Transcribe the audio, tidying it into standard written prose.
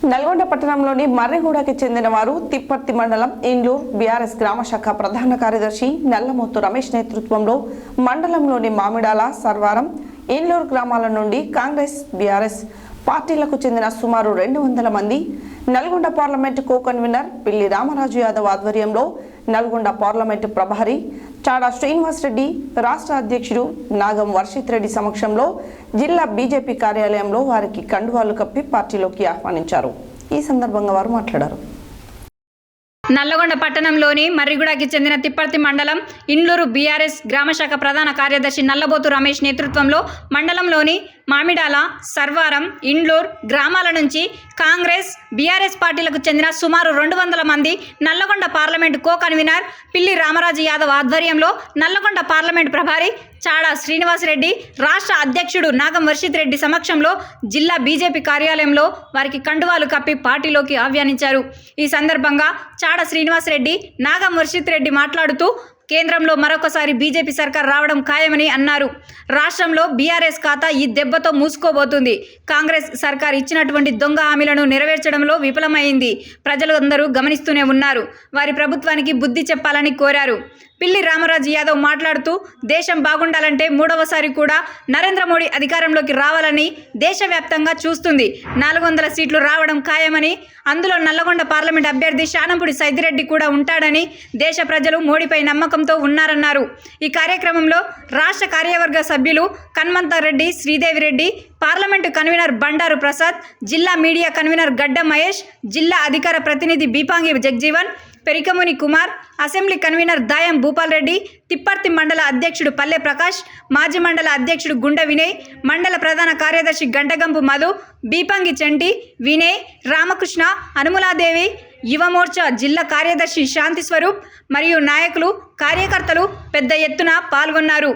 నల్గొండ పట్టణంలోని మర్రిగూడకి చెందిన వారు తిప్పర్తి మండలం ఇండ్లూరు బీఆర్ఎస్ గ్రామ శాఖ ప్రధాన కార్యదర్శి నల్లమోతు రమేష్ నేతృత్వంలో మండలంలోని మామిడాల సర్వారం ఇండ్లూరు గ్రామాల నుండి కాంగ్రెస్ బీఆర్ఎస్ పార్టీలకు చెందిన సుమారు 200 మంది నల్గొండ పార్లమెంటు కో కన్వీనర్ పిల్లి రామరాజు యాదవ్ ఆధ్వర్యంలో నల్గొండ పార్లమెంటు ప్రభారి చాడా శ్రీనివాస్ రెడ్డి, రాష్ట్ర అధ్యక్షుడు నాగం వర్షిత్ రెడ్డి సమక్షంలో జిల్లా బీజేపీ కార్యాలయంలో వారికి కండువాలు కప్పి పార్టీలోకి ఆహ్వానించారు. ఈ సందర్భంగా వారు మాట్లాడారు. నల్లగొండ పట్టణంలోని మర్రిగూడకి చెందిన తిప్పర్తి మండలం ఇండ్లూరు బీఆర్ఎస్ గ్రామశాఖ ప్రధాన కార్యదర్శి నల్లబోతు రమేష్ నేతృత్వంలో మండలంలోని మామిడాల, సర్వారం, ఇండ్లూరు గ్రామాల నుంచి కాంగ్రెస్ బీఆర్ఎస్ పార్టీలకు చెందిన సుమారు 200 మంది నల్లగొండ పార్లమెంటు కో కన్వీనర్ పిల్లి రామరాజు యాదవ్ ఆధ్వర్యంలో నల్లగొండ పార్లమెంటు ప్రభారి చాడా శ్రీనివాస్ రెడ్డి, రాష్ట్ర అధ్యక్షుడు నాగం వర్షిత్ రెడ్డి సమక్షంలో జిల్లా బీజేపీ కార్యాలయంలో వారికి కండువాలు కప్పి పార్టీలోకి ఆహ్వానించారు. ఈ సందర్భంగా చాడా శ్రీనివాస్ రెడ్డి, నాగం వర్షిత్ రెడ్డి మాట్లాడుతూ కేంద్రంలో మరొకసారి బీజేపీ సర్కార్ రావడం ఖాయమని అన్నారు. రాష్ట్రంలో బీఆర్ఎస్ ఖాతా ఈ దెబ్బతో మూసుకోబోతుంది. కాంగ్రెస్ సర్కార్ ఇచ్చినటువంటి దొంగ హామీలను నెరవేర్చడంలో విఫలమైంది. ప్రజలు అందరూ గమనిస్తూనే ఉన్నారు. వారి ప్రభుత్వానికి బుద్ధి చెప్పాలని కోరారు. పిల్లి రామరాజు యాదవ్ మాట్లాడుతూ దేశం బాగుండాలంటే 3వసారి కూడా నరేంద్ర మోడీ అధికారంలోకి రావాలని దేశవ్యాప్తంగా చూస్తుంది. 400 సీట్లు రావడం ఖాయమని, అందులో నల్లగొండ పార్లమెంట్ అభ్యర్థి శానంపూడి సైదిరెడ్డి కూడా ఉంటాడని దేశ ప్రజలు మోడీపై నమ్మకంతో ఉన్నారన్నారు. ఈ కార్యక్రమంలో రాష్ట్ర కార్యవర్గ సభ్యులు కన్మంత రెడ్డి, శ్రీదేవి రెడ్డి, పార్లమెంటు కన్వీనర్ బండారు ప్రసాద్, జిల్లా మీడియా కన్వీనర్ గడ్డ మహేష్, జిల్లా అధికార ప్రతినిధి బీపాంగి జగ్జీవన్, పెరికముని కుమార్, అసెంబ్లీ కన్వీనర్ దాయం భూపాల్ రెడ్డి, తిప్పర్తి మండల అధ్యక్షుడు పల్లె ప్రకాష్, మాజీ మండల అధ్యక్షుడు గుండ వినయ్, మండల ప్రధాన కార్యదర్శి గంటగంపు మధు, బీపంగి చంటి, వినయ్, రామకృష్ణ, అనుములాదేవి, యువమోర్చా జిల్లా కార్యదర్శి శాంతి స్వరూప్ మరియు నాయకులు, కార్యకర్తలు పెద్ద ఎత్తున పాల్గొన్నారు.